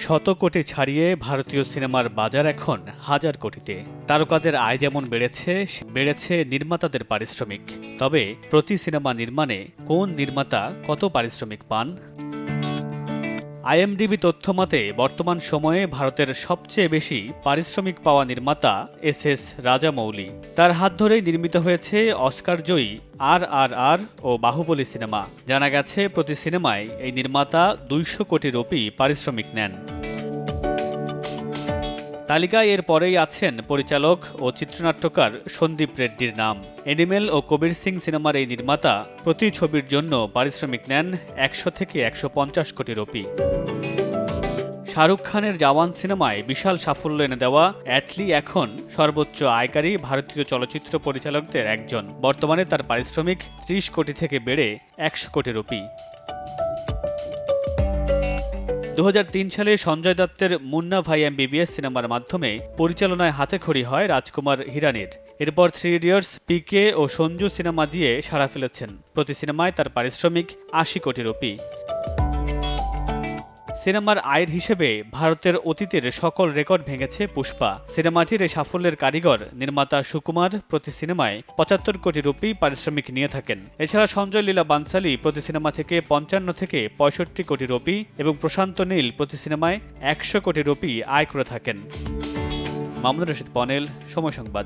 শত কোটি ছাড়িয়ে ভারতীয় সিনেমার বাজার এখন হাজার কোটিতে। তারকাদের আয় যেমন বেড়েছে নির্মাতাদের পারিশ্রমিক। তবে প্রতি সিনেমা নির্মাণে কোন নির্মাতা কত পারিশ্রমিক পান? আইএমডিবি তথ্য মতে বর্তমান সময়ে ভারতের সবচেয়ে বেশি পারিশ্রমিক পাওয়া নির্মাতা এস রাজামৌলি। তার হাত ধরেই নির্মিত হয়েছে অস্কারজয়ী RRR ও বাহুবলী সিনেমা। জানা গেছে প্রতি সিনেমায় এই নির্মাতা 200 কোটি রুপি পারিশ্রমিক নেন। তালিকায় এর পরেই আছেন পরিচালক ও চিত্রনাট্যকার সন্দীপ রেড্ডির নাম। এনিমেল ও কবির সিং সিনেমার এই নির্মাতা প্রতি ছবির জন্য পারিশ্রমিক নেন 100 থেকে 150 কোটি রুপি। শাহরুখ খানের জওয়ান সিনেমায় বিশাল সাফল্য এনে দেওয়া অ্যাটলি এখন সর্বোচ্চ আয়কারী ভারতীয় চলচ্চিত্র পরিচালকদের একজন। বর্তমানে তার পারিশ্রমিক 30 কোটি থেকে বেড়ে 100 কোটি রুপি। 2003 সালে সঞ্জয় দত্তের মুন্না ভাই MBBS সিনেমার মাধ্যমে পরিচালনায় হাতেখড়ি হয় রাজকুমার হিরানির। এরপর 3 ইডিয়টস, পিকে ও সঞ্জু সিনেমা দিয়ে সাড়া ফেলেছেন। প্রতি সিনেমায় তার পারিশ্রমিক 80 কোটি রুপি। সিনেমার আয়ের হিসেবে ভারতের অতীতের সকল রেকর্ড ভেঙেছে পুষ্পা। সিনেমাটির এই সাফল্যের কারিগর নির্মাতা সুকুমার প্রতি সিনেমায় 75 কোটি রুপি পারিশ্রমিক নিয়ে থাকেন। এছাড়া সঞ্জয় লীলা বানসালি প্রতি সিনেমা থেকে 55 থেকে 65 কোটি রুপি এবং প্রশান্ত নীল প্রতি সিনেমায় 100 কোটি রুপি আয় করে থাকেন। মামুনুর রশিদ পনেল, সময় সংবাদ।